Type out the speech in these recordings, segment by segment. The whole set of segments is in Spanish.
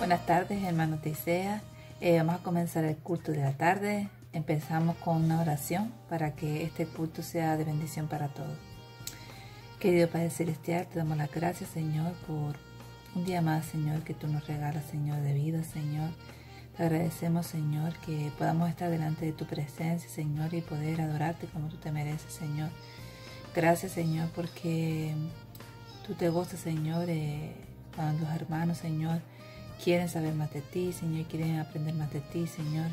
Buenas tardes, hermanos de ISEA. Vamos a comenzar el culto de la tarde. Empezamos con una oración para que este culto sea de bendición para todos. Querido Padre Celestial, te damos las gracias, Señor, por un día más, Señor, que tú nos regalas, Señor, de vida, Señor. Te agradecemos, Señor, que podamos estar delante de tu presencia, Señor, y poder adorarte como tú te mereces, Señor. Gracias, Señor, porque tú te gozas, Señor, cuando los hermanos, Señor, quieren saber más de ti, Señor, y quieren aprender más de ti, Señor.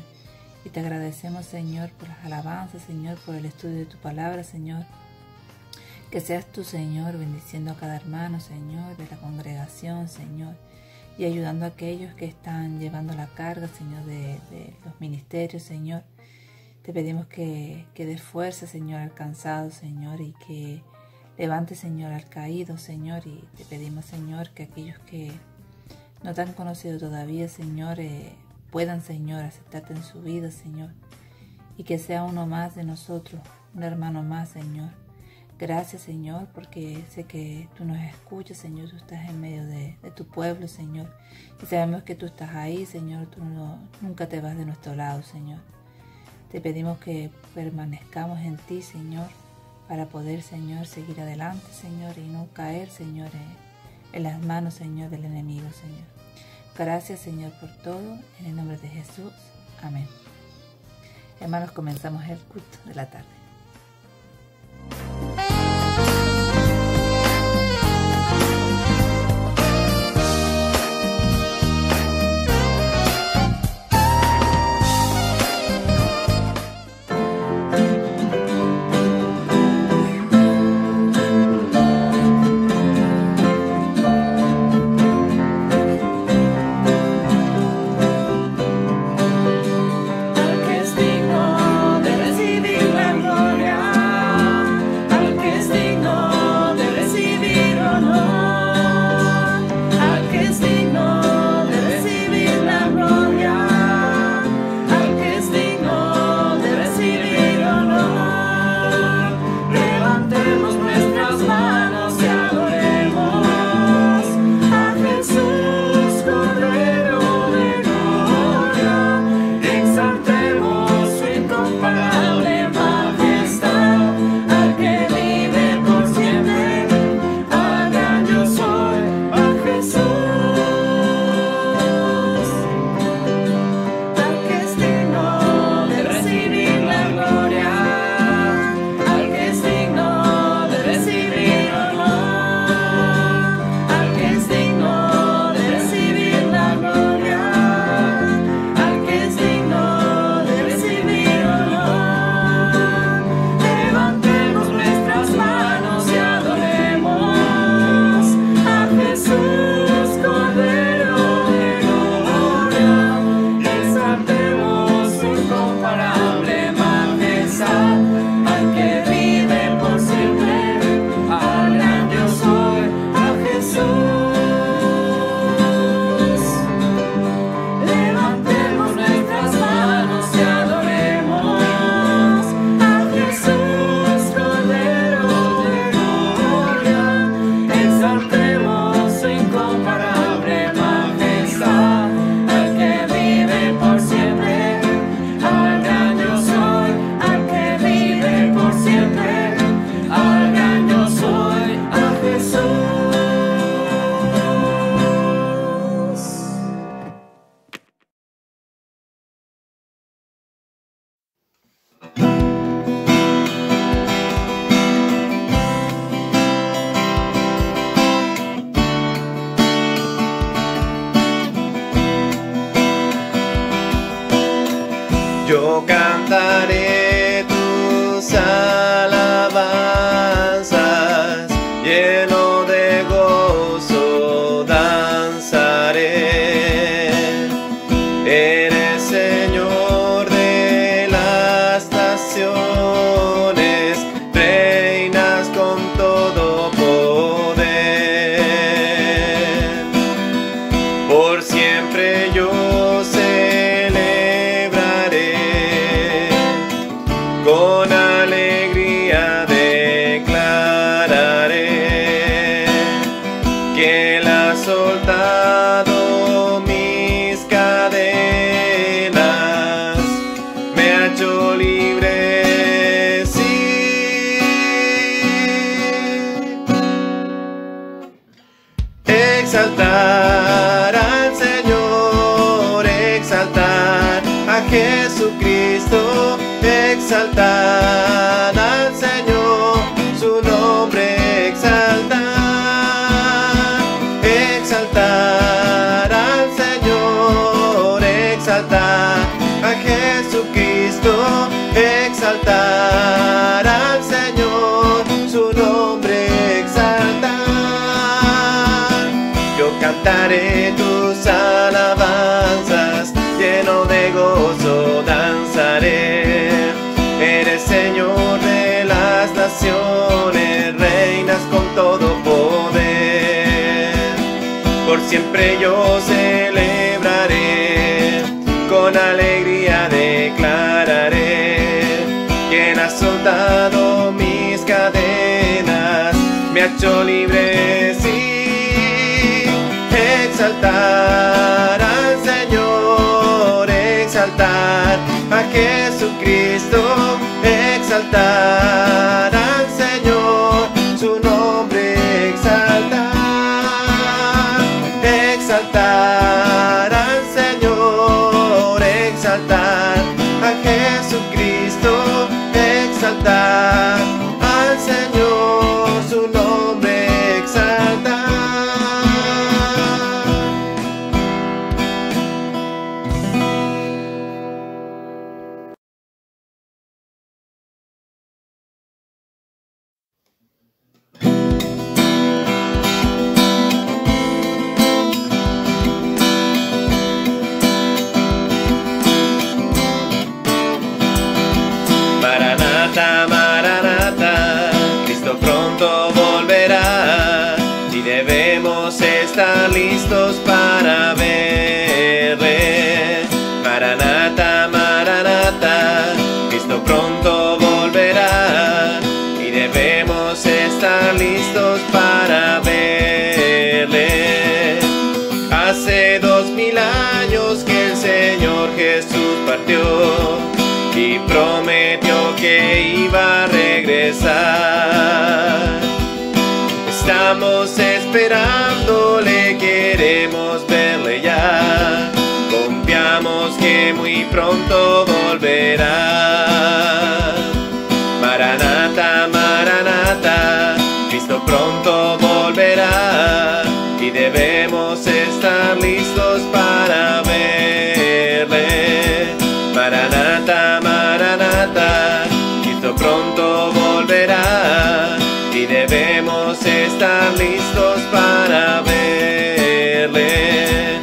Y te agradecemos, Señor, por las alabanzas, Señor, por el estudio de tu palabra, Señor. Que seas tú, Señor, bendiciendo a cada hermano, Señor, de la congregación, Señor, y ayudando a aquellos que están llevando la carga, Señor, de los ministerios, Señor. Te pedimos que des fuerza, Señor, al cansado, Señor, y que levante, Señor, al caído, Señor. Y te pedimos, Señor, que aquellos que no te han conocido todavía, Señor, puedan, Señor, aceptarte en su vida, Señor. Y que sea uno más de nosotros, un hermano más, Señor. Gracias, Señor, porque sé que tú nos escuchas, Señor. Tú estás en medio de tu pueblo, Señor. Y sabemos que tú estás ahí, Señor. Tú nunca te vas de nuestro lado, Señor. Te pedimos que permanezcamos en ti, Señor, para poder, Señor, seguir adelante, Señor, y no caer, Señor, en las manos, Señor, del enemigo, Señor. Gracias, Señor, por todo. En el nombre de Jesús. Amén. Hermanos, comenzamos el culto de la tarde. Yo cantaré tus alabanzas, lleno de gozo danzaré. Eres Señor de las naciones, reinas con todo poder. Por siempre yo con alegría declararé que Él ha soltado mi Jesucristo, exaltar al Señor, su nombre exaltar, exaltar al Señor, exaltar a Jesucristo, exaltar al Señor, su nombre exaltar. Yo cantaré tus alabanzas, lleno de gozo danzaré. Eres Señor de las naciones, reinas con todo poder. Por siempre yo celebraré, con alegría declararé. Quien ha soltado mis cadenas, me ha hecho libre, sí. Exaltar al Señor, exaltar a Jesucristo, exaltar al Señor, su nombre exaltar, exaltar al Señor, exaltar a Jesucristo, exaltar al Señor, su nombre exaltar. Maranata, Maranata, Cristo pronto volverá y debemos estar listos para verle. Maranata, Maranata, Cristo pronto volverá y debemos estar listos para verle. Hace 2000 años que el Señor Jesús partió y prometió que iba a regresar. Estamos esperándole, queremos verle ya. Confiamos que muy pronto volverá. Maranata, Maranata, Cristo pronto volverá y debemos estar listos para verle. Maranata, Maranata, Cristo pronto volverá y debemos estar listos para verle.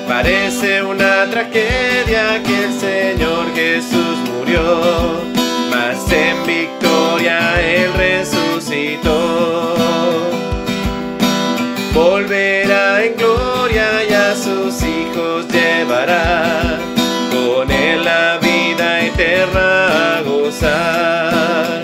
Parece una tragedia que el Señor Jesús murió, mas en victoria Él resucitó. Volverá en gloria y a sus hijos llevará, con Él la vida eterna a gozar.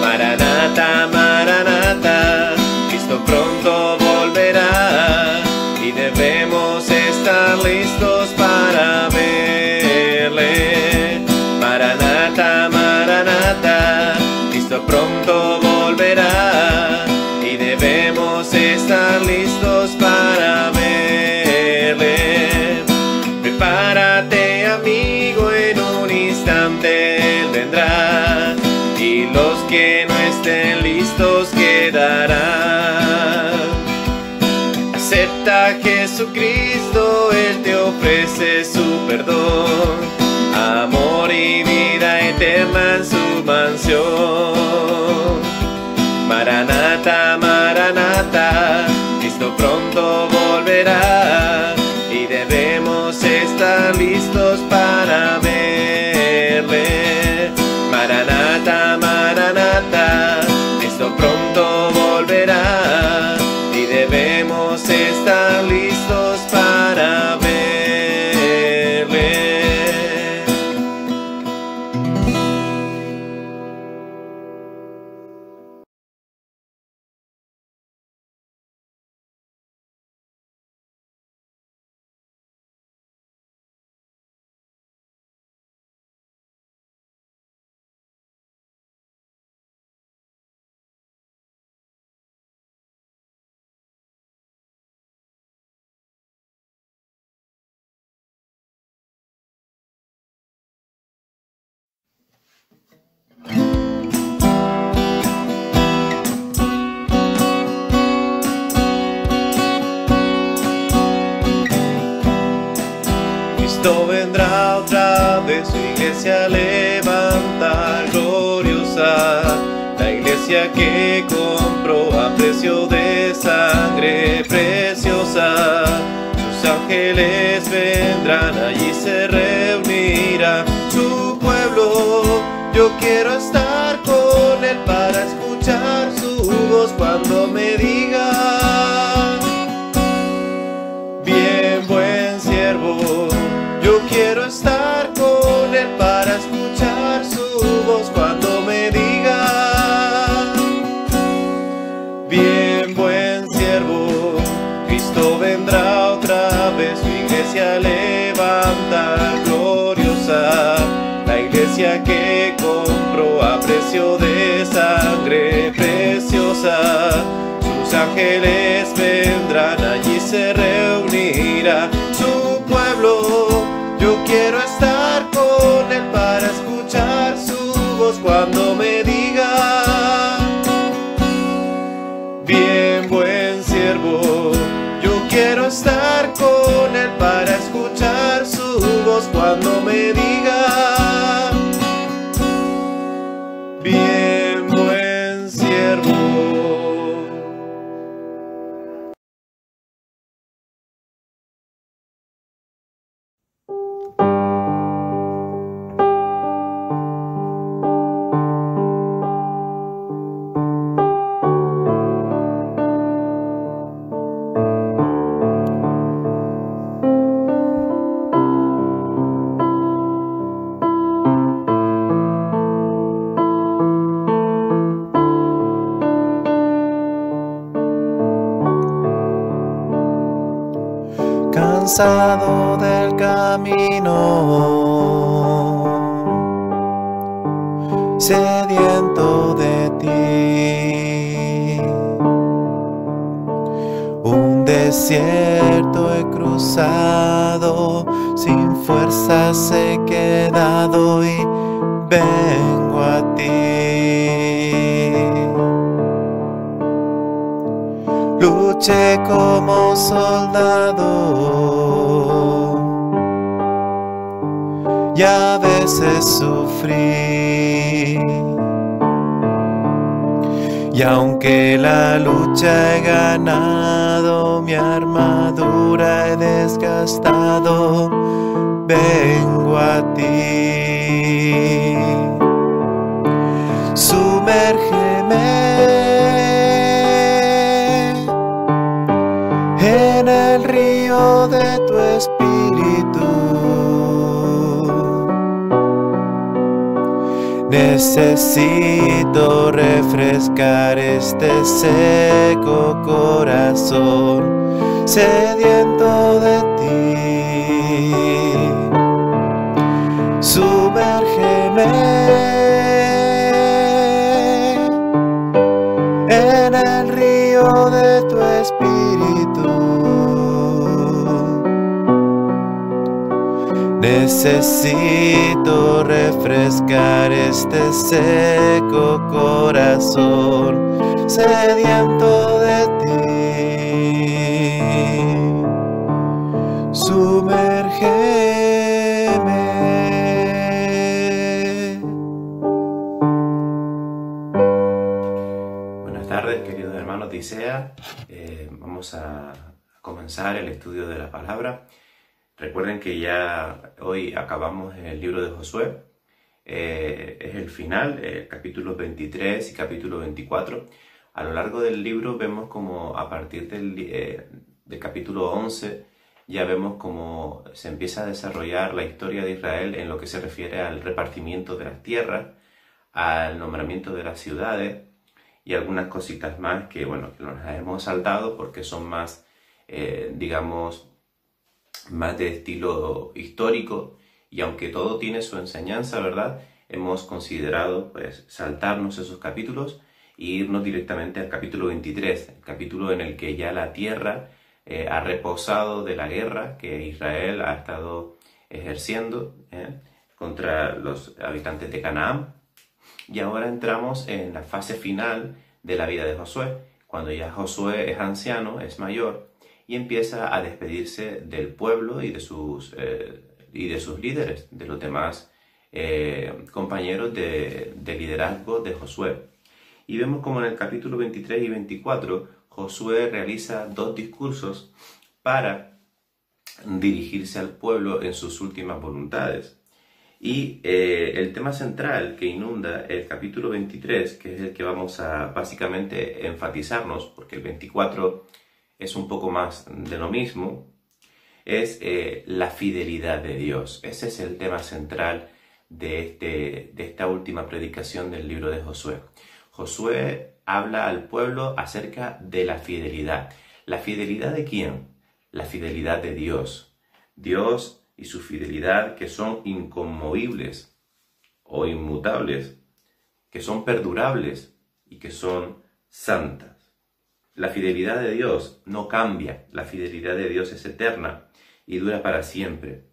Maranata, Maranata, Cristo pronto volverá y debemos estar listos para verle. Maranata, Maranata, Cristo pronto volverá y debemos estar listos para verle. Prepárate, amigo, en un instante Él vendrá y los que no estén listos quedarán. Acepta a Jesucristo, Él te ofrece su perdón, amor y vida eterna en su mansión. Maranata, Maranata, Cristo pronto volverá y debemos estar listos para verle. Maranata, Maranata, Cristo pronto volverá y debemos estar listos para vendrá otra vez, su iglesia levanta gloriosa, la iglesia que compró a precio de sangre preciosa. Sus ángeles vendrán, allí se reunirá su pueblo. Yo quiero estar con él para escuchar su voz cuando me diga: bien, buen siervo. Yo quiero estar con él para escuchar su voz cuando me diga: bien, buen siervo. Cristo vendrá otra vez, su iglesia levanta gloriosa, la iglesia que compró a precio de sangre preciosa. Sus ángeles vendrán, allí se reunirá su pueblo. Yo quiero estar con él para escuchar su voz cuando me diga: bien, buen siervo. Yo quiero estar con él para escuchar su voz cuando me diga: bien, buen siervo. Cansado del camino, sediento de ti, un desierto he cruzado, sin fuerzas he quedado y vengo a ti. Luché como soldado y a veces sufrí, y aunque la lucha he ganado, mi armadura he desgastado, vengo a ti. Sumérgeme en el río de tu espíritu. Necesito refrescar este seco corazón, sediento de ti. Sumérgeme en el río de tu espíritu. Necesito refrescar este seco corazón, sediento de ti. Sumérgeme. Buenas tardes, queridos hermanos de ISEA. Vamos a comenzar el estudio de la palabra. Recuerden que ya hoy acabamos el libro de Josué. Es el final, capítulos 23 y capítulo 24. A lo largo del libro vemos como a partir del capítulo 11 ya vemos cómo se empieza a desarrollar la historia de Israel en lo que se refiere al repartimiento de las tierras, al nombramiento de las ciudades y algunas cositas más que, bueno, que nos hemos saltado porque son más, digamos, más de estilo histórico, y aunque todo tiene su enseñanza, ¿verdad? Hemos considerado pues saltarnos esos capítulos e irnos directamente al capítulo 23, el capítulo en el que ya la tierra ha reposado de la guerra que Israel ha estado ejerciendo contra los habitantes de Canaán. Y ahora entramos en la fase final de la vida de Josué, cuando ya Josué es anciano, es mayor, y empieza a despedirse del pueblo y de sus y de sus líderes, de los demás compañeros de liderazgo de Josué. Y vemos como en el capítulo 23 y 24 Josué realiza 2 discursos para dirigirse al pueblo en sus últimas voluntades. Y el tema central que inunda el capítulo 23, que es el que vamos a básicamente enfatizarnos, porque el 24 es un poco más de lo mismo, es la fidelidad de Dios. Ese es el tema central de esta última predicación del libro de Josué. Josué habla al pueblo acerca de la fidelidad. ¿La fidelidad de quién? La fidelidad de Dios. Dios y su fidelidad, que son inconmovibles o inmutables, que son perdurables y que son santas. La fidelidad de Dios no cambia, la fidelidad de Dios es eterna y dura para siempre.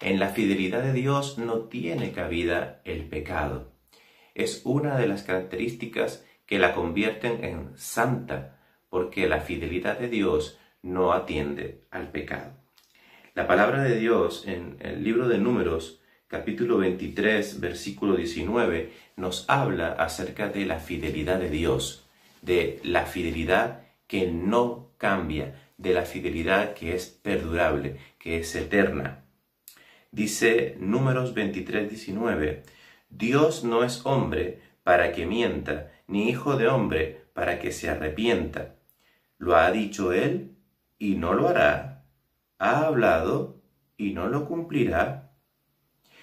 En la fidelidad de Dios no tiene cabida el pecado. Es una de las características que la convierten en santa, porque la fidelidad de Dios no atiende al pecado. La palabra de Dios en el libro de Números, capítulo 23, versículo 19, nos habla acerca de la fidelidad de Dios, de la fidelidad que no cambia, de la fidelidad que es perdurable, que es eterna. Dice Números 23, 19, Dios no es hombre para que mienta, ni hijo de hombre para que se arrepienta. Lo ha dicho Él y no lo hará. Ha hablado y no lo cumplirá.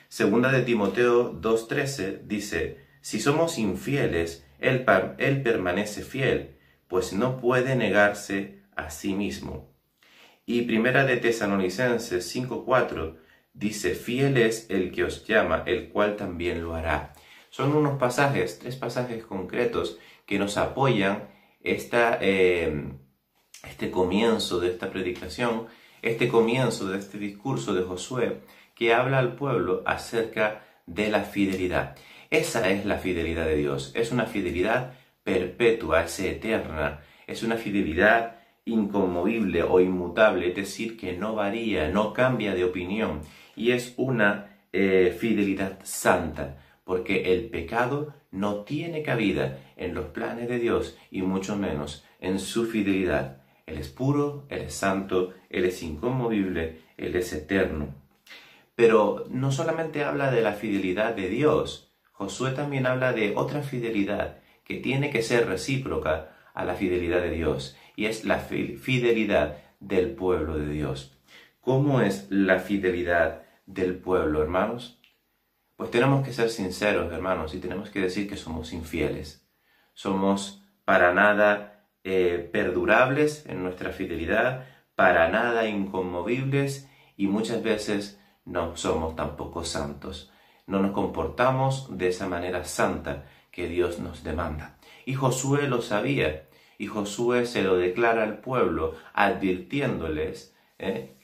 Segunda de Timoteo 2:13 dice, si somos infieles, él permanece fiel, pues no puede negarse a sí mismo. Y Primera de Tesalonicenses 5:4 dice, fiel es el que os llama, el cual también lo hará. Son unos pasajes, 3 pasajes concretos que nos apoyan este comienzo de esta predicación, este comienzo de este discurso de Josué, que habla al pueblo acerca de la fidelidad. Esa es la fidelidad de Dios. Es una fidelidad perpetua, es eterna. Es una fidelidad inconmovible o inmutable, es decir, que no varía, no cambia de opinión. Y es una fidelidad santa, porque el pecado no tiene cabida en los planes de Dios y mucho menos en su fidelidad. Él es puro, Él es santo, Él es inconmovible, Él es eterno. Pero no solamente habla de la fidelidad de Dios, Josué también habla de otra fidelidad que tiene que ser recíproca a la fidelidad de Dios, y es la fidelidad del pueblo de Dios. ¿Cómo es la fidelidad del pueblo, hermanos? Pues tenemos que ser sinceros, hermanos, y tenemos que decir que somos infieles. Somos para nada perdurables en nuestra fidelidad, para nada inconmovibles, y muchas veces no somos tampoco santos. No nos comportamos de esa manera santa que Dios nos demanda. Y Josué lo sabía, y Josué se lo declara al pueblo, advirtiéndoles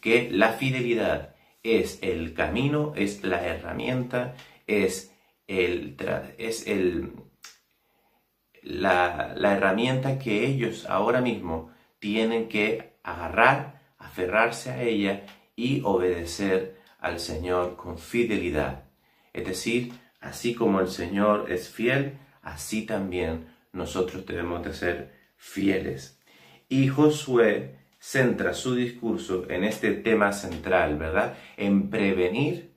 que la fidelidad es el camino, es la herramienta, es la herramienta que ellos ahora mismo tienen que agarrar, aferrarse a ella y obedecer al Señor con fidelidad. Es decir, así como el Señor es fiel, así también nosotros debemos de ser fieles. Y Josué centra su discurso en este tema central, ¿verdad? En prevenir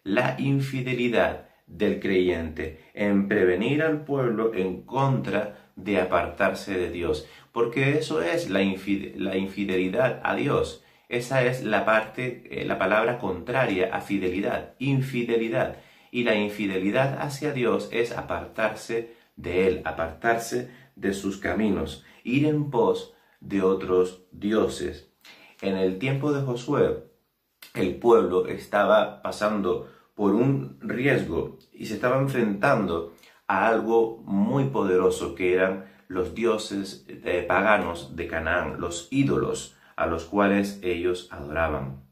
la infidelidad del creyente, en prevenir al pueblo en contra de apartarse de Dios, porque eso es la infidelidad a Dios. Esa es la palabra contraria a fidelidad, infidelidad. Y la infidelidad hacia Dios es apartarse de Él, apartarse de sus caminos, ir en pos de otros dioses. En el tiempo de Josué, el pueblo estaba pasando por un riesgo y se estaba enfrentando a algo muy poderoso, que eran los dioses paganos de Canaán, los ídolos a los cuales ellos adoraban.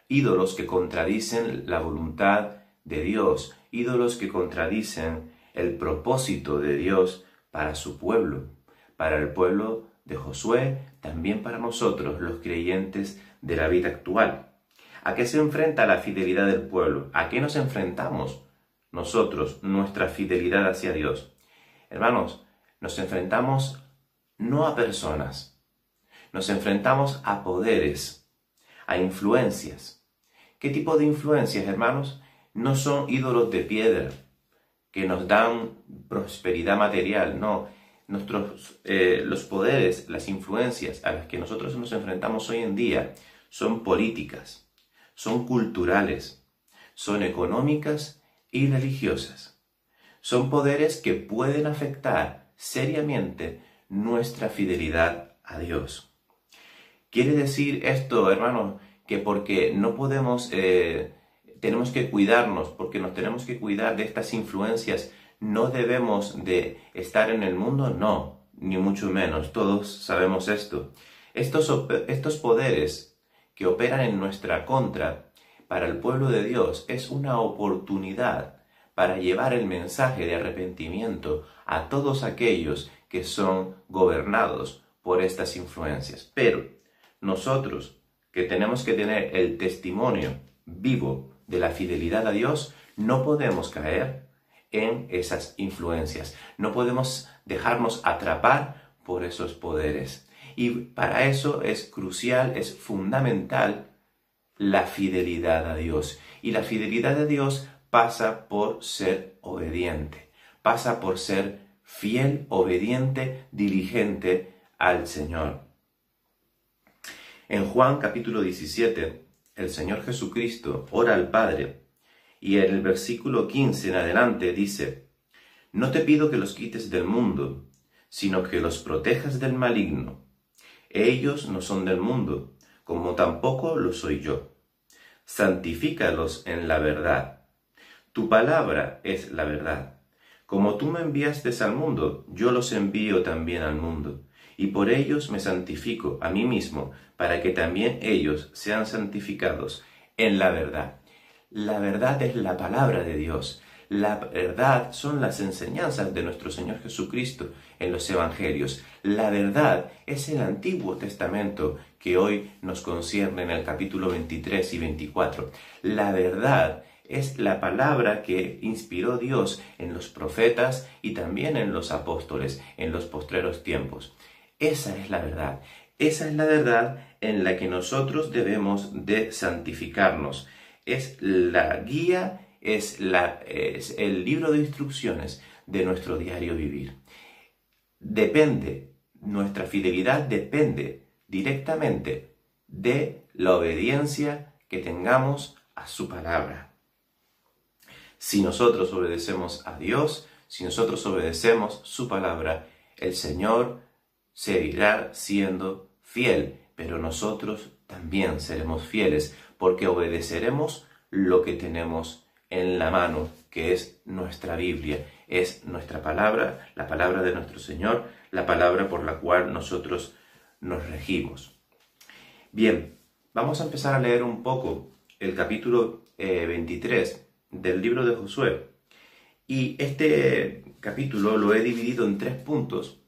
Ídolos que contradicen la voluntad de Dios, ídolos que contradicen el propósito de Dios para su pueblo, para el pueblo de Josué, también para nosotros, los creyentes de la vida actual. ¿A qué se enfrenta la fidelidad del pueblo? ¿A qué nos enfrentamos nosotros, nuestra fidelidad hacia Dios? Hermanos, nos enfrentamos no a personas, nos enfrentamos a poderes, a influencias. ¿Qué tipo de influencias, hermanos? No son ídolos de piedra que nos dan prosperidad material, no. Los poderes, las influencias a las que nosotros nos enfrentamos hoy en día son políticas, son culturales, son económicas y religiosas. Son poderes que pueden afectar seriamente nuestra fidelidad a Dios. ¿Quiere decir esto, hermanos, que porque no podemos, tenemos que cuidarnos, porque nos tenemos que cuidar de estas influencias, no debemos de estar en el mundo? No, ni mucho menos, todos sabemos esto. Estos poderes que operan en nuestra contra, para el pueblo de Dios es una oportunidad para llevar el mensaje de arrepentimiento a todos aquellos que son gobernados por estas influencias. Pero nosotros, que tenemos que tener el testimonio vivo de la fidelidad a Dios, no podemos caer en esas influencias. No podemos dejarnos atrapar por esos poderes. Y para eso es crucial, es fundamental la fidelidad a Dios. Y la fidelidad a Dios pasa por ser obediente, pasa por ser fiel, obediente, diligente al Señor. En Juan capítulo 17, el Señor Jesucristo ora al Padre y en el versículo 15 en adelante dice: «No te pido que los quites del mundo, sino que los protejas del maligno. Ellos no son del mundo, como tampoco lo soy yo. Santifícalos en la verdad. Tu palabra es la verdad. Como tú me enviaste al mundo, yo los envío también al mundo. Y por ellos me santifico a mí mismo, para que también ellos sean santificados en la verdad». La verdad es la palabra de Dios. La verdad son las enseñanzas de nuestro Señor Jesucristo en los Evangelios. La verdad es el Antiguo Testamento que hoy nos concierne en el capítulo 23 y 24. La verdad es la palabra que inspiró Dios en los profetas y también en los apóstoles en los postreros tiempos. Esa es la verdad. Esa es la verdad en la que nosotros debemos de santificarnos. Es la guía, es el libro de instrucciones de nuestro diario vivir. Nuestra fidelidad depende directamente de la obediencia que tengamos a su palabra. Si nosotros obedecemos a Dios, si nosotros obedecemos su palabra, el Señor seguirá siendo fiel, pero nosotros también seremos fieles, porque obedeceremos lo que tenemos en la mano, que es nuestra Biblia, es nuestra palabra, la palabra de nuestro Señor, la palabra por la cual nosotros nos regimos. Bien, vamos a empezar a leer un poco el capítulo 23 del libro de Josué. Y este capítulo lo he dividido en 3 puntos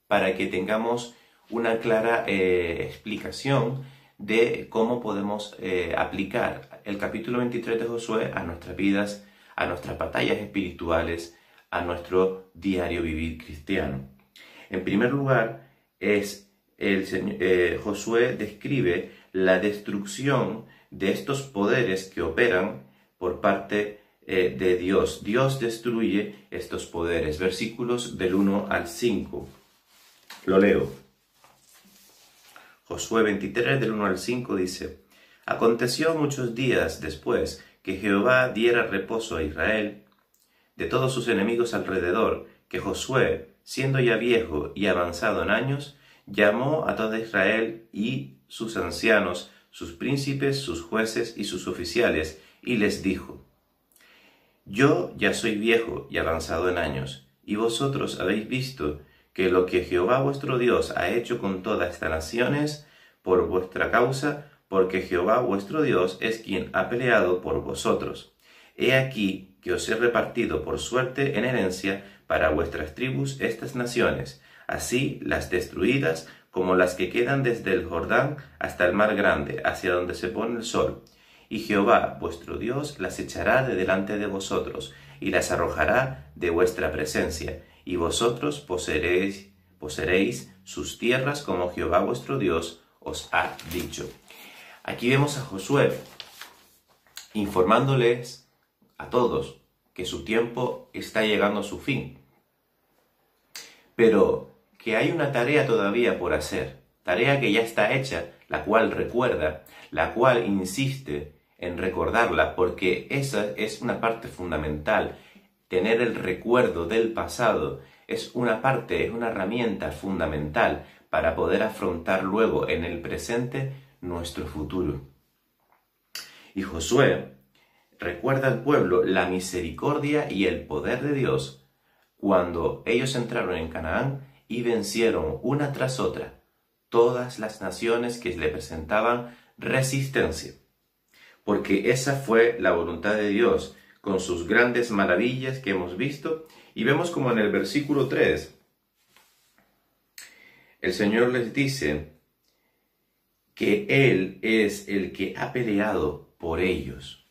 para que tengamos una clara explicación de cómo podemos aplicar el capítulo 23 de Josué a nuestras vidas, a nuestras batallas espirituales, a nuestro diario vivir cristiano. En primer lugar, Josué describe la destrucción de estos poderes que operan por parte de Dios. Dios destruye estos poderes. Versículos del 1 al 5. Lo leo. Josué 23, del 1 al 5 dice: «Aconteció muchos días después que Jehová diera reposo a Israel de todos sus enemigos alrededor, que Josué, siendo ya viejo y avanzado en años, llamó a toda Israel y sus ancianos, sus príncipes, sus jueces y sus oficiales, y les dijo: Yo ya soy viejo y avanzado en años, y vosotros habéis visto que lo que Jehová vuestro Dios ha hecho con todas estas naciones por vuestra causa, porque Jehová vuestro Dios es quien ha peleado por vosotros. He aquí que os he repartido por suerte en herencia para vuestras tribus estas naciones, así las destruidas como las que quedan desde el Jordán hasta el mar grande, hacia donde se pone el sol, y Jehová vuestro Dios las echará de delante de vosotros, y las arrojará de vuestra presencia, y vosotros poseeréis sus tierras como Jehová vuestro Dios os ha dicho. Aquí vemos a Josué informándoles a todos que su tiempo está llegando a su fin, pero que hay una tarea todavía por hacer, tarea que ya está hecha, la cual recuerda, la cual insiste en recordarla, porque esa es una parte fundamental. Tener el recuerdo del pasado es una parte, es una herramienta fundamental para poder afrontar luego en el presente nuestro futuro. Y Josué recuerda al pueblo la misericordia y el poder de Dios cuando ellos entraron en Canaán y vencieron una tras otra todas las naciones que le presentaban resistencia. Porque esa fue la voluntad de Dios, con sus grandes maravillas que hemos visto, y vemos como en el versículo 3, el Señor les dice que Él es el que ha peleado por ellos.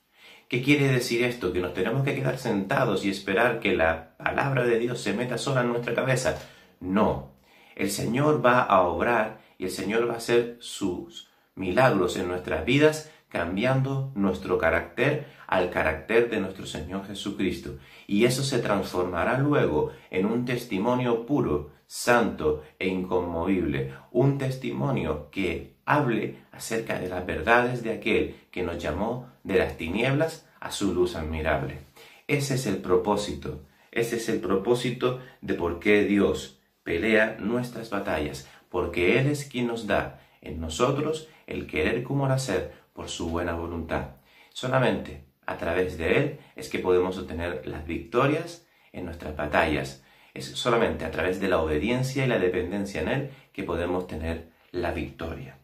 ¿Qué quiere decir esto? ¿Que nos tenemos que quedar sentados y esperar que la palabra de Dios se meta sola en nuestra cabeza? No. El Señor va a obrar y el Señor va a hacer sus milagros en nuestras vidas, cambiando nuestro carácter al carácter de nuestro Señor Jesucristo. Y eso se transformará luego en un testimonio puro, santo e inconmovible. Un testimonio que hable acerca de las verdades de aquel que nos llamó de las tinieblas a su luz admirable. Ese es el propósito. Ese es el propósito de por qué Dios pelea nuestras batallas. Porque Él es quien nos da en nosotros el querer como el hacer por su buena voluntad. Solamente a través de Él es que podemos obtener las victorias en nuestras batallas. Es solamente a través de la obediencia y la dependencia en Él que podemos tener la victoria.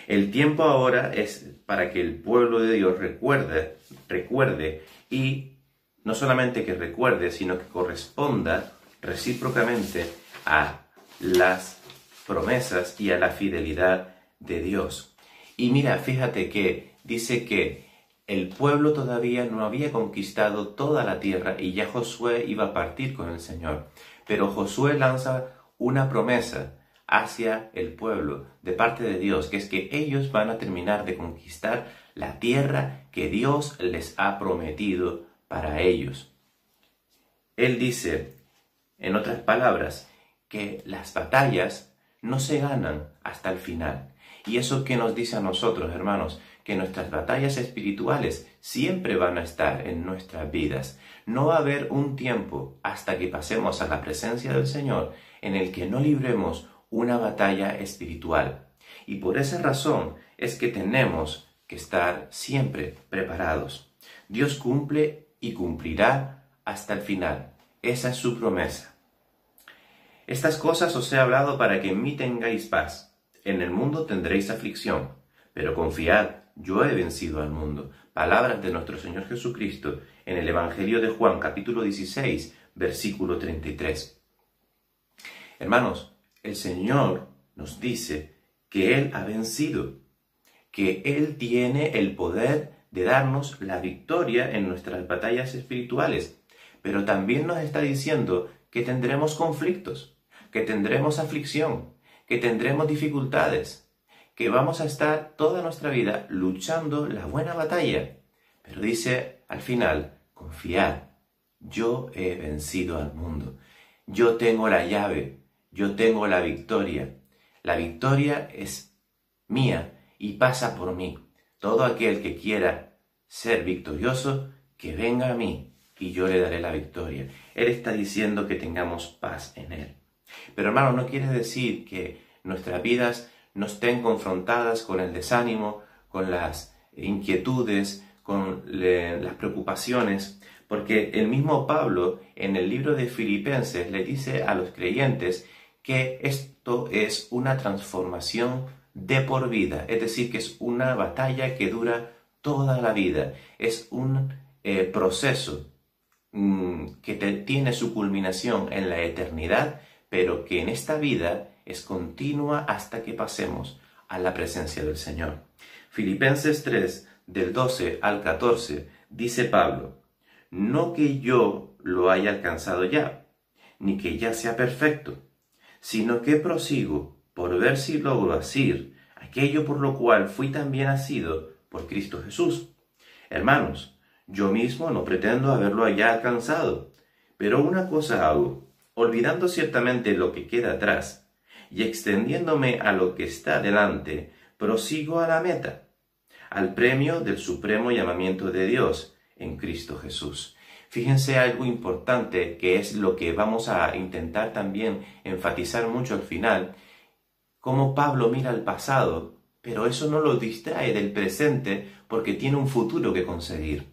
El tiempo ahora es para que el pueblo de Dios recuerde y no solamente que recuerde, sino que corresponda recíprocamente a las promesas y a la fidelidad de Dios. Y mira, fíjate que dice que el pueblo todavía no había conquistado toda la tierra y ya Josué iba a partir con el Señor. Pero Josué lanza una promesa hacia el pueblo de parte de Dios, que es que ellos van a terminar de conquistar la tierra que Dios les ha prometido para ellos. Él dice, en otras palabras, que las batallas no se ganan hasta el final. Y eso que nos dice a nosotros, hermanos, que nuestras batallas espirituales siempre van a estar en nuestras vidas. No va a haber un tiempo hasta que pasemos a la presencia del Señor en el que no libremos una batalla espiritual. Y por esa razón es que tenemos que estar siempre preparados. Dios cumple y cumplirá hasta el final. Esa es su promesa. Estas cosas os he hablado para que en mí tengáis paz. En el mundo tendréis aflicción, pero confiad, yo he vencido al mundo. Palabras de nuestro Señor Jesucristo en el Evangelio de Juan, capítulo 16, versículo 33. Hermanos, el Señor nos dice que Él ha vencido, que Él tiene el poder de darnos la victoria en nuestras batallas espirituales, pero también nos está diciendo que tendremos conflictos, que tendremos aflicción, que tendremos dificultades, que vamos a estar toda nuestra vida luchando la buena batalla. Pero dice al final, confiad, yo he vencido al mundo. Yo tengo la llave, yo tengo la victoria. La victoria es mía y pasa por mí. Todo aquel que quiera ser victorioso, que venga a mí y yo le daré la victoria. Él está diciendo que tengamos paz en Él. Pero hermano, no quiere decir que nuestras vidas no estén confrontadas con el desánimo, con las inquietudes, con las preocupaciones, porque el mismo Pablo en el libro de Filipenses le dice a los creyentes que esto es una transformación de por vida, es decir, que es una batalla que dura toda la vida, es un proceso que tiene su culminación en la eternidad, pero que en esta vida es continua hasta que pasemos a la presencia del Señor. Filipenses 3, del 12 al 14, dice Pablo: no que yo lo haya alcanzado ya, ni que ya sea perfecto, sino que prosigo por ver si logro asir aquello por lo cual fui también asido por Cristo Jesús. Hermanos, yo mismo no pretendo haberlo ya alcanzado, pero una cosa hago, olvidando ciertamente lo que queda atrás y extendiéndome a lo que está delante, prosigo a la meta, al premio del supremo llamamiento de Dios en Cristo Jesús. Fíjense algo importante, que es lo que vamos a intentar también enfatizar mucho al final: cómo Pablo mira al pasado, pero eso no lo distrae del presente porque tiene un futuro que conseguir.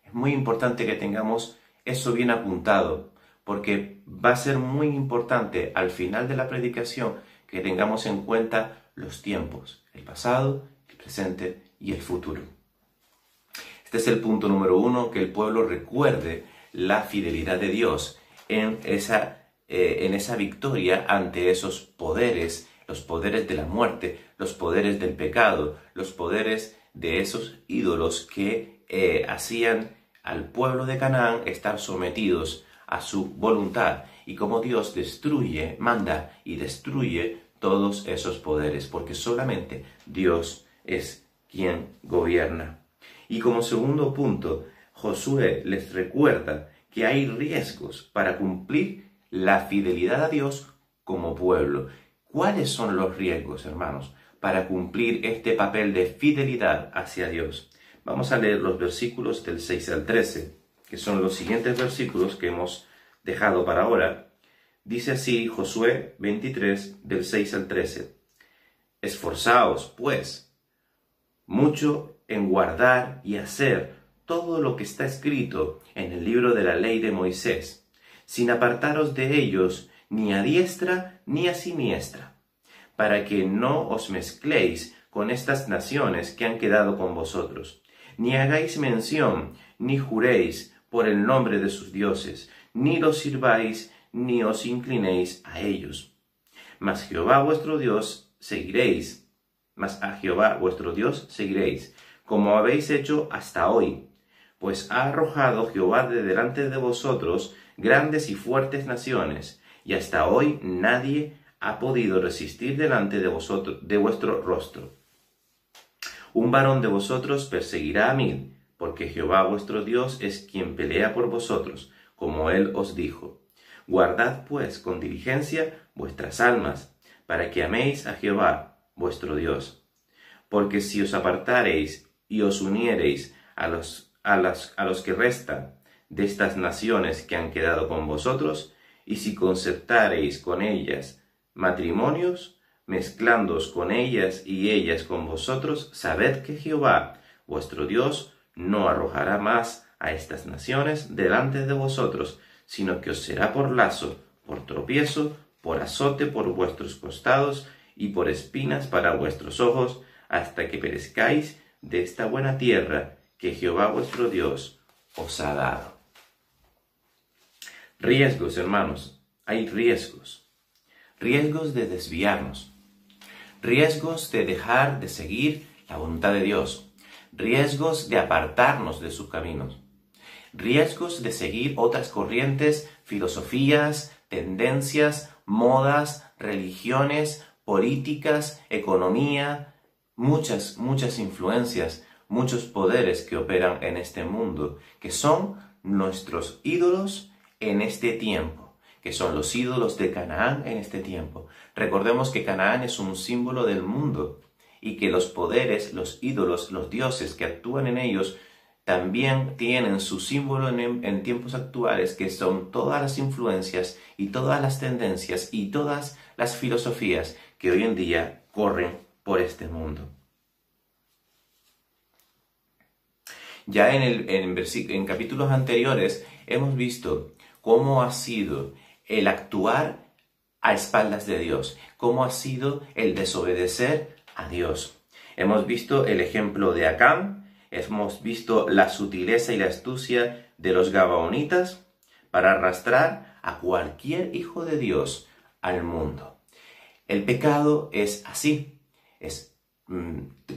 Es muy importante que tengamos eso bien apuntado, porque va a ser muy importante al final de la predicación que tengamos en cuenta los tiempos: el pasado, el presente y el futuro. Este es el punto número 1, que el pueblo recuerde la fidelidad de Dios en esa victoria ante esos poderes, los poderes de la muerte, los poderes del pecado, los poderes de esos ídolos que hacían al pueblo de Canaán estar sometidos a su voluntad, y cómo Dios destruye, manda y destruye todos esos poderes, porque solamente Dios es quien gobierna. Y como segundo punto, Josué les recuerda que hay riesgos para cumplir la fidelidad a Dios como pueblo. ¿Cuáles son los riesgos, hermanos, para cumplir este papel de fidelidad hacia Dios? Vamos a leer los versículos del 6 al 13, que son los siguientes versículos que hemos dejado para ahora. Dice así Josué 23, del 6 al 13. Esforzaos, pues, mucho en guardar y hacer todo lo que está escrito en el libro de la ley de Moisés, sin apartaros de ellos ni a diestra ni a siniestra, para que no os mezcléis con estas naciones que han quedado con vosotros, ni hagáis mención, ni juréis por el nombre de sus dioses, ni los sirváis, ni os inclinéis a ellos. Mas Jehová vuestro Dios seguiréis, como habéis hecho hasta hoy, pues ha arrojado Jehová de delante de vosotros grandes y fuertes naciones, y hasta hoy nadie ha podido resistir delante de vosotros, de vuestro rostro. Un varón de vosotros perseguirá a 1000, porque Jehová vuestro Dios es quien pelea por vosotros, como él os dijo. Guardad pues con diligencia vuestras almas, para que améis a Jehová vuestro Dios. Porque si os apartareis y os uniereis a los que restan de estas naciones que han quedado con vosotros, y si concertareis con ellas matrimonios, mezclándoos con ellas y ellas con vosotros, sabed que Jehová vuestro Dios no arrojará más a estas naciones delante de vosotros, sino que os será por lazo, por tropiezo, por azote por vuestros costados y por espinas para vuestros ojos, hasta que perezcáis de esta buena tierra que Jehová vuestro Dios os ha dado. Riesgos, hermanos, hay riesgos. Riesgos de desviarnos. Riesgos de dejar de seguir la voluntad de Dios. Riesgos de apartarnos de sus caminos. Riesgos de seguir otras corrientes, filosofías, tendencias, modas, religiones, políticas, economía, muchas influencias, muchos poderes que operan en este mundo, que son nuestros ídolos en este tiempo, que son los ídolos de Canaán en este tiempo. Recordemos que Canaán es un símbolo del mundo y que los poderes, los ídolos, los dioses que actúan en ellos también tienen su símbolo en tiempos actuales, que son todas las influencias y todas las tendencias y todas las filosofías que hoy en día corren por este mundo. Ya en capítulos anteriores hemos visto cómo ha sido el actuar a espaldas de Dios, cómo ha sido el desobedecer a Dios. Hemos visto el ejemplo de Acán, hemos visto la sutileza y la astucia de los gabaonitas para arrastrar a cualquier hijo de Dios al mundo. El pecado es así, es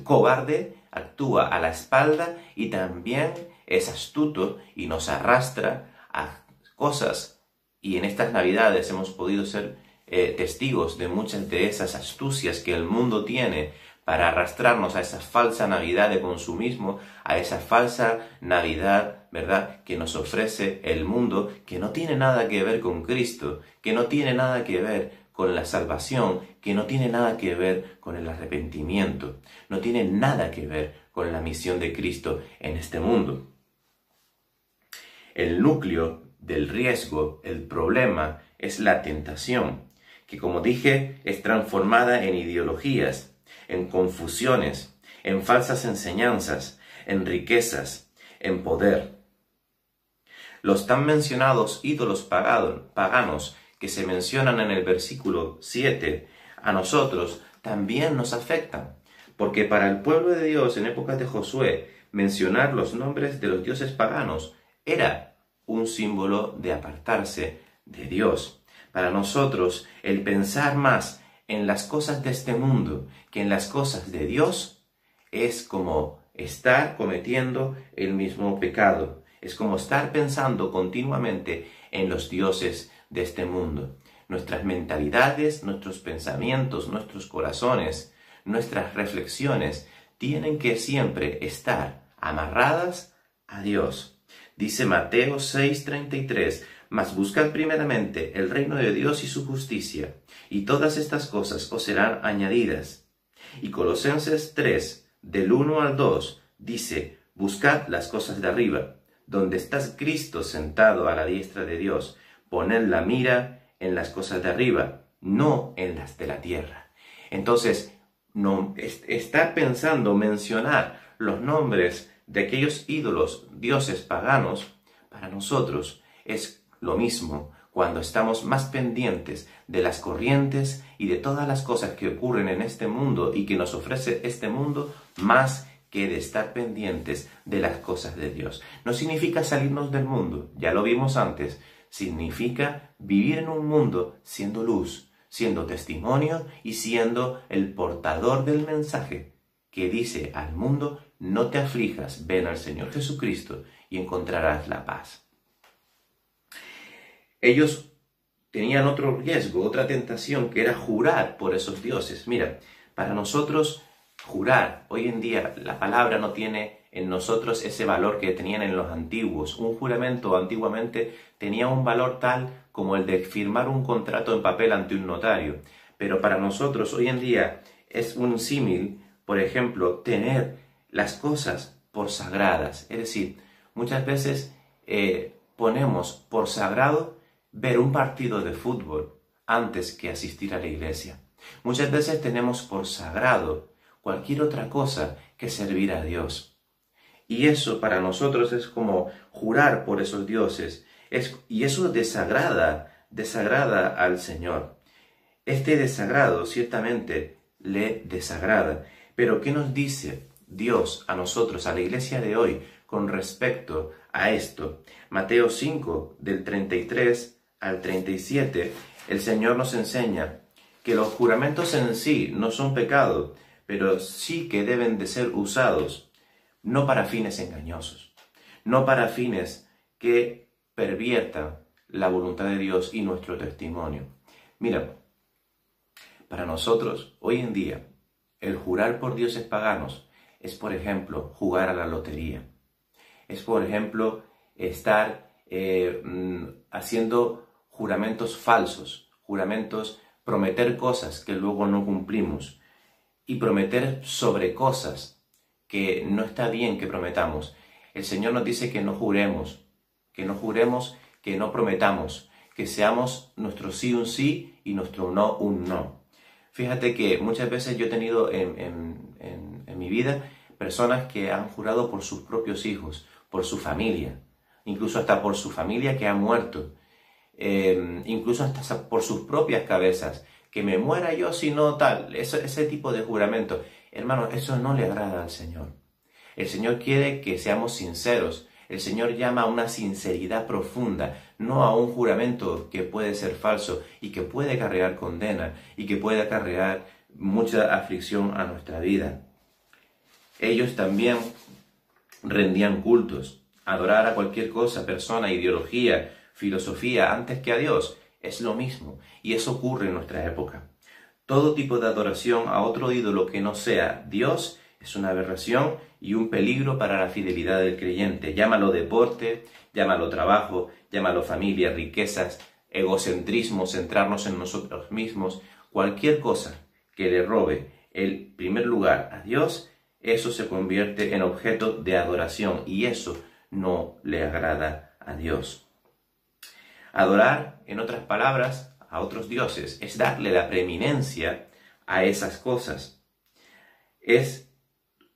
cobarde, actúa a la espalda y también es astuto y nos arrastra a cosas. Y en estas Navidades hemos podido ser testigos de muchas de esas astucias que el mundo tiene para arrastrarnos a esa falsa Navidad de consumismo, a esa falsa Navidad, ¿verdad?, que nos ofrece el mundo, que no tiene nada que ver con Cristo, que no tiene nada que ver con la salvación, que no tiene nada que ver con el arrepentimiento, no tiene nada que ver con la misión de Cristo en este mundo. El núcleo del riesgo, el problema, es la tentación, que como dije, es transformada en ideologías, en confusiones, en falsas enseñanzas, en riquezas, en poder. Los tan mencionados ídolos paganos que se mencionan en el versículo 7, a nosotros también nos afectan, porque para el pueblo de Dios en épocas de Josué, mencionar los nombres de los dioses paganos era un símbolo de apartarse de Dios. Para nosotros, el pensar más en las cosas de este mundo que en las cosas de Dios es como estar cometiendo el mismo pecado. Es como estar pensando continuamente en los dioses de este mundo. Nuestras mentalidades, nuestros pensamientos, nuestros corazones, nuestras reflexiones tienen que siempre estar amarradas a Dios. Dice Mateo 6:33, mas buscad primeramente el reino de Dios y su justicia, y todas estas cosas os serán añadidas. Y Colosenses 3, del 1 al 2, dice, buscad las cosas de arriba, donde está Cristo sentado a la diestra de Dios. Poned la mira en las cosas de arriba, no en las de la tierra. Entonces, estar pensando, mencionar los nombres de aquellos ídolos, dioses paganos, para nosotros es lo mismo cuando estamos más pendientes de las corrientes y de todas las cosas que ocurren en este mundo y que nos ofrece este mundo, más que de estar pendientes de las cosas de Dios. No significa salirnos del mundo, ya lo vimos antes, significa vivir en un mundo siendo luz, siendo testimonio y siendo el portador del mensaje que dice al mundo, no te aflijas, ven al Señor Jesucristo y encontrarás la paz. Ellos tenían otro riesgo, otra tentación, que era jurar por esos dioses. Mira, para nosotros jurar, hoy en día la palabra no tiene en nosotros ese valor que tenían en los antiguos. Un juramento antiguamente tenía un valor tal como el de firmar un contrato en papel ante un notario. Pero para nosotros hoy en día es un símil, por ejemplo, tener las cosas por sagradas. Es decir, muchas veces ponemos por sagrado ver un partido de fútbol antes que asistir a la iglesia. Muchas veces tenemos por sagrado cualquier otra cosa que servir a Dios. Y eso para nosotros es como jurar por esos dioses. Y eso desagrada al Señor. Este desagrado ciertamente le desagrada. Pero ¿qué nos dice Dios a nosotros, a la iglesia de hoy, con respecto a esto? Mateo 5, del 33 al 37, el Señor nos enseña que los juramentos en sí no son pecado, pero sí que deben de ser usados no para fines engañosos, no para fines que perviertan la voluntad de Dios y nuestro testimonio. Mira, para nosotros, hoy en día, el jurar por dioses paganos es, por ejemplo, jugar a la lotería. Es, por ejemplo, estar haciendo juramentos falsos, juramentos, prometer cosas que luego no cumplimos y prometer sobre cosas que no está bien que prometamos. El Señor nos dice que no juremos, que no prometamos, que seamos nuestro sí un sí y nuestro no un no. Fíjate que muchas veces yo he tenido en mi vida personas que han jurado por sus propios hijos, por su familia, incluso hasta por su familia que ha muerto, incluso hasta por sus propias cabezas, que me muera yo si no tal, ese tipo de juramento. Hermano, eso no le agrada al Señor. El Señor quiere que seamos sinceros. El Señor llama a una sinceridad profunda, no a un juramento que puede ser falso y que puede acarrear condena y que puede acarrear mucha aflicción a nuestra vida. Ellos también rendían cultos. Adorar a cualquier cosa, persona, ideología, filosofía antes que a Dios es lo mismo, y eso ocurre en nuestra época. Todo tipo de adoración a otro ídolo que no sea Dios es una aberración y un peligro para la fidelidad del creyente. Llámalo deporte, llámalo trabajo, llámalo familia, riquezas, egocentrismo, centrarnos en nosotros mismos. Cualquier cosa que le robe el primer lugar a Dios, eso se convierte en objeto de adoración y eso no le agrada a Dios. Adorar, en otras palabras, a otros dioses es darle la preeminencia a esas cosas. Es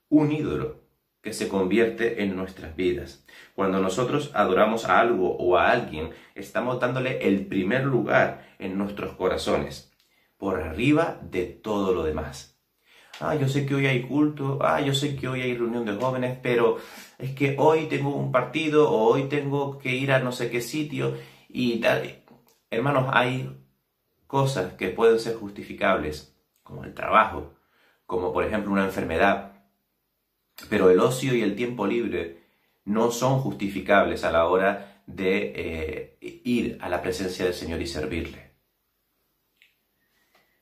un ídolo que se convierte en nuestras vidas. Cuando nosotros adoramos a algo o a alguien, estamos dándole el primer lugar en nuestros corazones, por arriba de todo lo demás. Yo sé que hoy hay culto, yo sé que hoy hay reunión de jóvenes, pero es que hoy tengo un partido o hoy tengo que ir a no sé qué sitio y tal. Hermanos, hay cosas que pueden ser justificables, como el trabajo, como por ejemplo una enfermedad, pero el ocio y el tiempo libre no son justificables a la hora de ir a la presencia del Señor y servirle.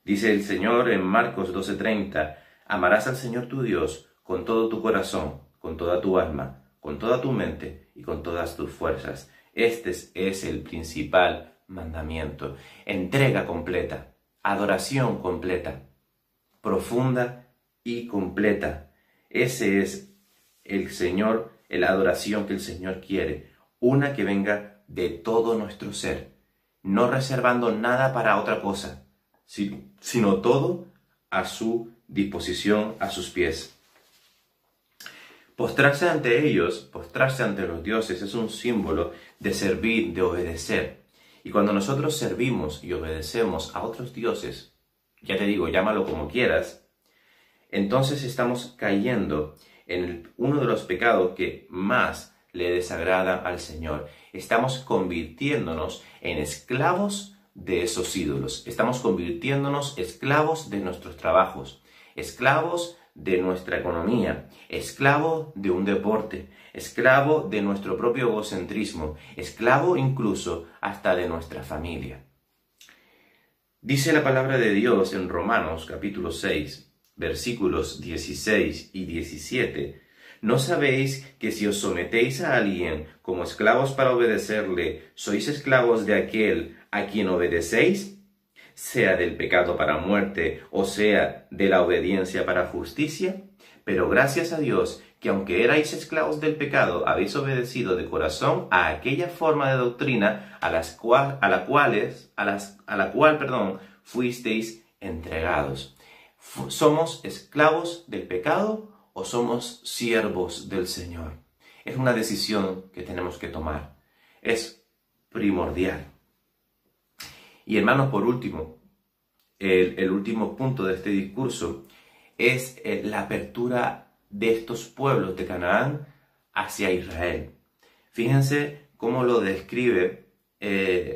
Dice el Señor en Marcos 12:30, amarás al Señor tu Dios con todo tu corazón, con toda tu alma, con toda tu mente y con todas tus fuerzas. Este es el principal mandamiento. Entrega completa, adoración completa, profunda y completa. Ese es el Señor, la adoración que el Señor quiere. Una que venga de todo nuestro ser, no reservando nada para otra cosa, sino todo a su disposición, a sus pies. Postrarse ante ellos, postrarse ante los dioses, es un símbolo de servir, de obedecer. Y cuando nosotros servimos y obedecemos a otros dioses, ya te digo, llámalo como quieras, entonces estamos cayendo en uno de los pecados que más le desagrada al Señor. Estamos convirtiéndonos en esclavos de esos ídolos. Estamos convirtiéndonos esclavos de nuestros trabajos, esclavos de nuestra economía, esclavo de un deporte, esclavo de nuestro propio egocentrismo, esclavo incluso hasta de nuestra familia. Dice la palabra de Dios en Romanos capítulo 6, versículos 16 y 17, ¿no sabéis que si os sometéis a alguien como esclavos para obedecerle, sois esclavos de aquel a quien obedecéis? Sea del pecado para muerte, o sea de la obediencia para justicia. Pero gracias a Dios, que aunque erais esclavos del pecado, habéis obedecido de corazón a aquella forma de doctrina a la cual fuisteis entregados. ¿Somos esclavos del pecado o somos siervos del Señor? Es una decisión que tenemos que tomar. Es primordial. Y hermanos, por último, el último punto de este discurso es la apertura de estos pueblos de Canaán hacia Israel. Fíjense cómo lo describe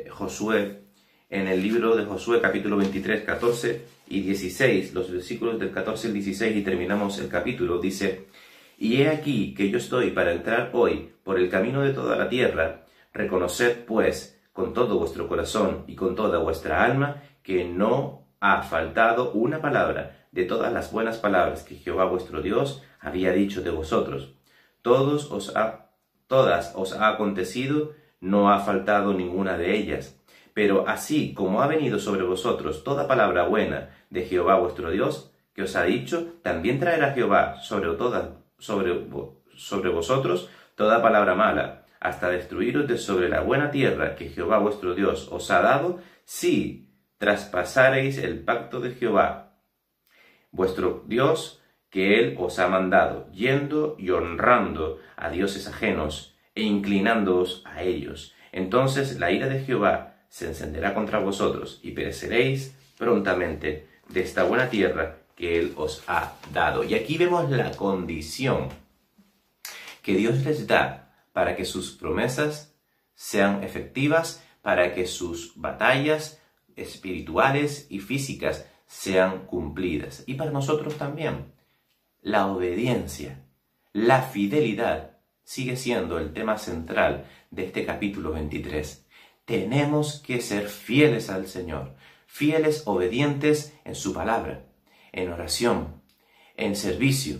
Josué en el libro de Josué, capítulo 23, 14 y 16, los versículos del 14 al 16, y terminamos el capítulo. Dice, y he aquí que yo estoy para entrar hoy por el camino de toda la tierra. Reconoced, pues, con todo vuestro corazón y con toda vuestra alma, que no ha faltado una palabra de todas las buenas palabras que Jehová vuestro Dios había dicho de vosotros. Todas os ha acontecido, no ha faltado ninguna de ellas. Pero así como ha venido sobre vosotros toda palabra buena de Jehová vuestro Dios, que os ha dicho, también traerá Jehová sobre vosotros toda palabra mala, hasta destruiros de sobre la buena tierra que Jehová vuestro Dios os ha dado, si traspasareis el pacto de Jehová vuestro Dios, que Él os ha mandado, yendo y honrando a dioses ajenos, e inclinándoos a ellos. Entonces la ira de Jehová se encenderá contra vosotros, y pereceréis prontamente de esta buena tierra que Él os ha dado. Y aquí vemos la condición que Dios les da para que sus promesas sean efectivas, para que sus batallas espirituales y físicas sean cumplidas. Y para nosotros también, la obediencia, la fidelidad sigue siendo el tema central de este capítulo 23. Tenemos que ser fieles al Señor, fieles, obedientes en su palabra, en oración, en servicio,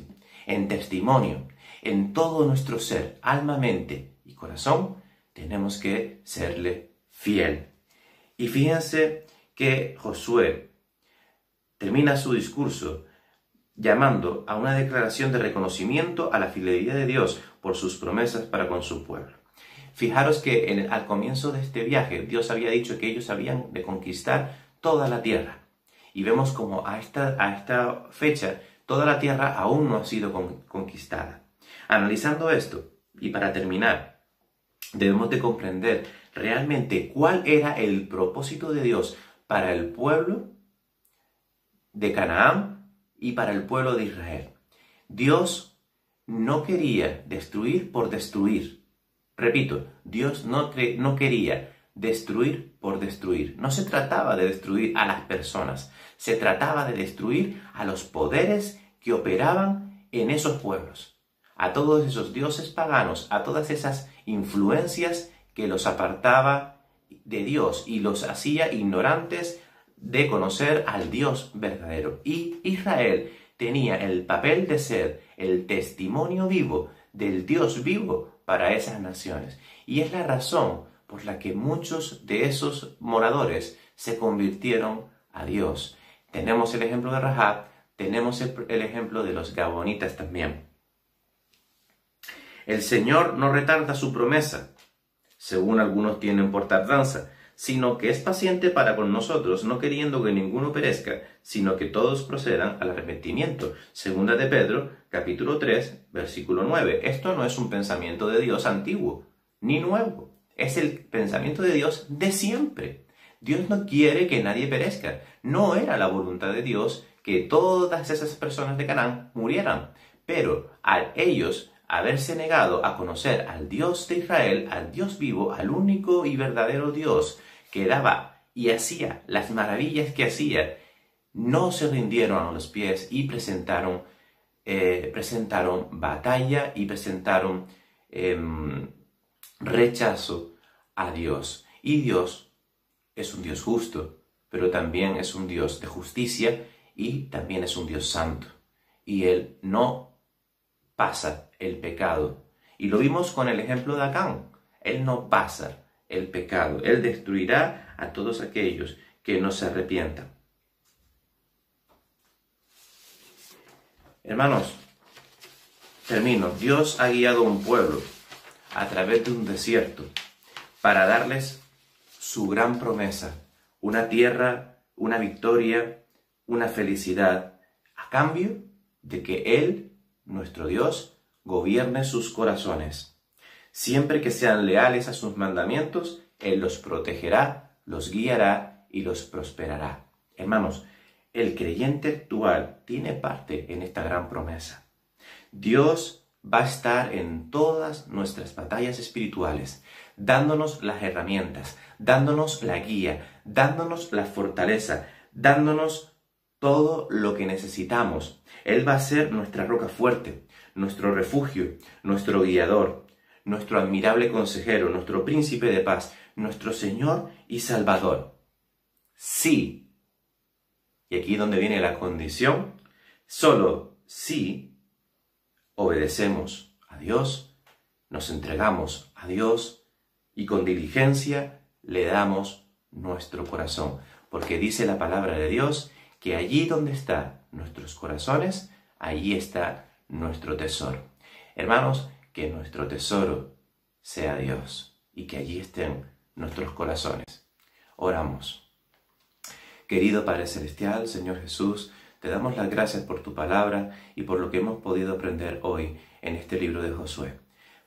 en testimonio, en todo nuestro ser, alma, mente y corazón, tenemos que serle fiel. Y fíjense que Josué termina su discurso llamando a una declaración de reconocimiento a la fidelidad de Dios por sus promesas para con su pueblo. Fijaros que al comienzo de este viaje Dios había dicho que ellos habían de conquistar toda la tierra. Y vemos como a esta fecha toda la tierra aún no ha sido conquistada. Analizando esto, y para terminar, debemos de comprender realmente cuál era el propósito de Dios para el pueblo de Canaán y para el pueblo de Israel. Dios no quería destruir por destruir. Repito, Dios no quería destruir por destruir. No se trataba de destruir a las personas, se trataba de destruir a los poderes que operaban en esos pueblos, a todos esos dioses paganos, a todas esas influencias que los apartaba de Dios y los hacía ignorantes de conocer al Dios verdadero. Y Israel tenía el papel de ser el testimonio vivo del Dios vivo para esas naciones. Y es la razón por la que muchos de esos moradores se convirtieron a Dios. Tenemos el ejemplo de Rahab, tenemos el ejemplo de los gabonitas también. El Señor no retarda su promesa, según algunos tienen por tardanza, sino que es paciente para con nosotros, no queriendo que ninguno perezca, sino que todos procedan al arrepentimiento. Segunda de Pedro, capítulo 3, versículo 9. Esto no es un pensamiento de Dios antiguo, ni nuevo. Es el pensamiento de Dios de siempre. Dios no quiere que nadie perezca. No era la voluntad de Dios que todas esas personas de Canaán murieran. Pero a ellos haberse negado a conocer al Dios de Israel, al Dios vivo, al único y verdadero Dios que daba y hacía las maravillas que hacía, no se rindieron a los pies y presentaron batalla y presentaron rechazo a Dios. Y Dios es un Dios justo, pero también es un Dios de justicia y también es un Dios santo. Y Él no pasa el pecado. Y lo vimos con el ejemplo de Acán. Él no pasa el pecado. Él destruirá a todos aquellos que no se arrepientan. Hermanos, termino. Dios ha guiado a un pueblo a través de un desierto para darles su gran promesa, una tierra, una victoria, una felicidad, a cambio de que Él, nuestro Dios, gobierne sus corazones. Siempre que sean leales a sus mandamientos, Él los protegerá, los guiará y los prosperará. Hermanos, el creyente actual tiene parte en esta gran promesa. Dios va a estar en todas nuestras batallas espirituales, dándonos las herramientas, dándonos la guía, dándonos la fortaleza, dándonos todo lo que necesitamos. Él va a ser nuestra roca fuerte, nuestro refugio, nuestro guiador, nuestro admirable consejero, nuestro príncipe de paz, nuestro Señor y Salvador. Sí, y aquí es donde viene la condición, solo si obedecemos a Dios, nos entregamos a Dios y con diligencia le damos nuestro corazón. Porque dice la palabra de Dios que allí donde están nuestros corazones, allí está nuestro tesoro. Hermanos, que nuestro tesoro sea Dios y que allí estén nuestros corazones. Oramos. Querido Padre Celestial, Señor Jesús, te damos las gracias por tu palabra y por lo que hemos podido aprender hoy en este libro de Josué.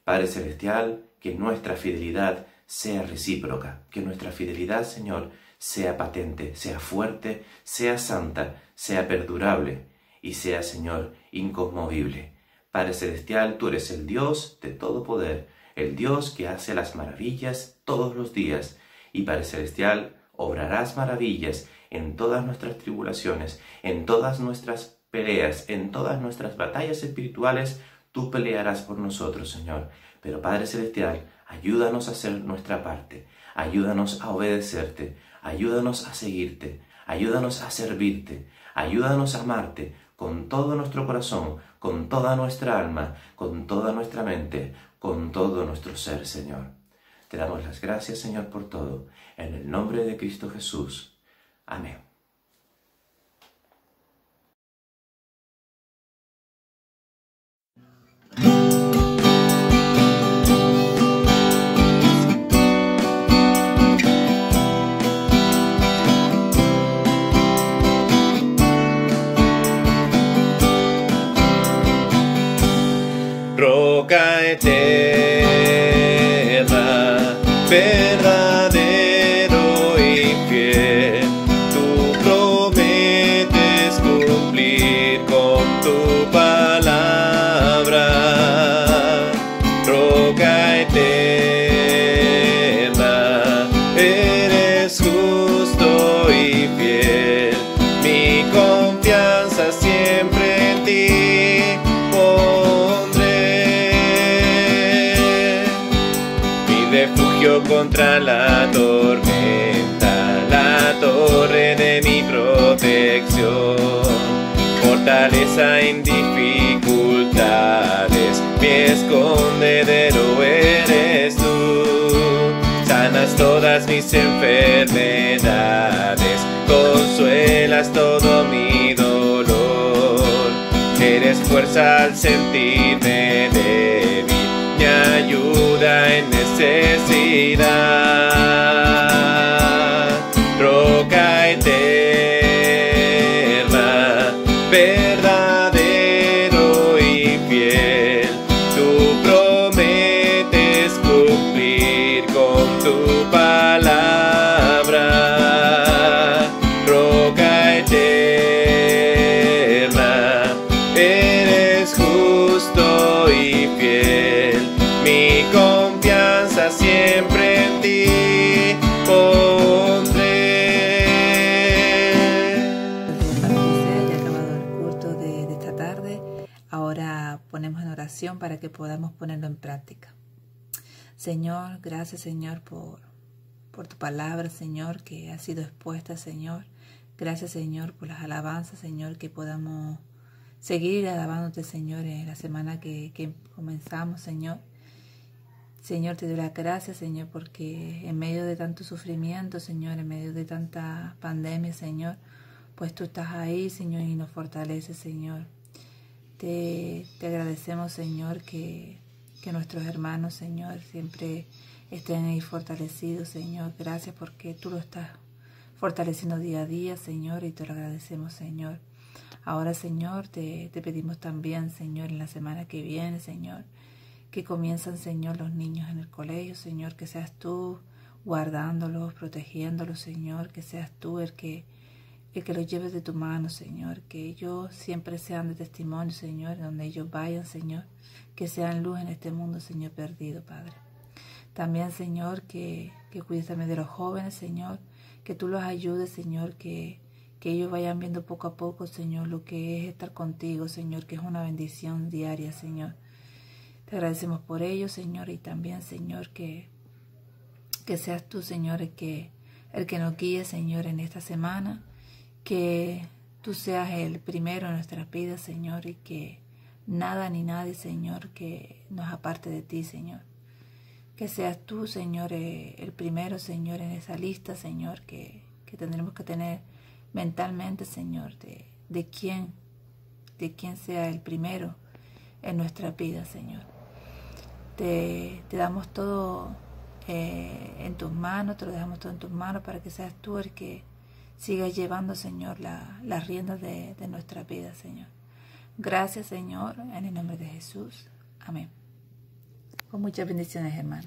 Padre Celestial, que nuestra fidelidad sea recíproca, que nuestra fidelidad, Señor, sea patente, sea fuerte, sea santa, sea perdurable y sea, Señor, inconmovible. Padre Celestial, tú eres el Dios de todo poder, el Dios que hace las maravillas todos los días. Y Padre Celestial, obrarás maravillas en todas nuestras tribulaciones, en todas nuestras peleas, en todas nuestras batallas espirituales. Tú pelearás por nosotros, Señor. Pero Padre Celestial, ayúdanos a hacer nuestra parte, ayúdanos a obedecerte, ayúdanos a seguirte, ayúdanos a servirte, ayúdanos a amarte con todo nuestro corazón, con toda nuestra alma, con toda nuestra mente, con todo nuestro ser, Señor. Te damos las gracias, Señor, por todo, en el nombre de Cristo Jesús. Amén. Roca eterna, verdadero y fiel, tú prometes cumplir con tu palabra. Roca eterna, eres justo y fiel, mi confianza siempre en ti. Refugio contra la tormenta, la torre de mi protección, fortaleza en dificultades, mi escondedero eres tú. Sanas todas mis enfermedades, consuelas todo mi dolor, eres fuerza al sentirme débil, mi ayuda en necesidad. Roca eterna, verdadero y fiel, tú prometes cumplir con tu palabra. Roca eterna, eres justo y fiel, mi confianza siempre en ti pondré. Ya acabado el culto de esta tarde, ahora ponemos en oración para que podamos ponerlo en práctica. Señor, gracias, Señor, por tu palabra, Señor, que ha sido expuesta, Señor. Gracias, Señor, por las alabanzas, Señor, que podamos seguir alabándote, Señor, en la semana que comenzamos, Señor. Señor, te doy las gracias, Señor, porque en medio de tanto sufrimiento, Señor, en medio de tanta pandemia, Señor, pues tú estás ahí, Señor, y nos fortaleces, Señor. Te agradecemos, Señor, que nuestros hermanos, Señor, siempre estén ahí fortalecidos, Señor. Gracias porque tú lo estás fortaleciendo día a día, Señor, y te lo agradecemos, Señor. Ahora, Señor, te pedimos también, Señor, en la semana que viene, Señor, que comienzan, Señor, los niños en el colegio, Señor, que seas tú guardándolos, protegiéndolos, Señor, que seas tú el que los lleves de tu mano, Señor, que ellos siempre sean de testimonio, Señor, donde ellos vayan, Señor, que sean luz en este mundo, Señor, perdido, Padre. También, Señor, que cuides también de los jóvenes, Señor, que tú los ayudes, Señor, que ellos vayan viendo poco a poco, Señor, lo que es estar contigo, Señor, que es una bendición diaria, Señor. Te agradecemos por ello, Señor, y también, Señor, que seas tú, Señor, el que nos guíe, Señor, en esta semana, que tú seas el primero en nuestras vidas, Señor, y que nada ni nadie, Señor, que nos aparte de ti, Señor. Que seas tú, Señor, el primero, Señor, en esa lista, Señor, que tendremos que tener mentalmente, Señor, de quién sea el primero en nuestra vida, Señor. Te damos todo en tus manos, te lo dejamos todo en tus manos para que seas tú el que sigas llevando, Señor, las riendas de nuestra vida, Señor. Gracias, Señor, en el nombre de Jesús. Amén. Con muchas bendiciones, hermanos.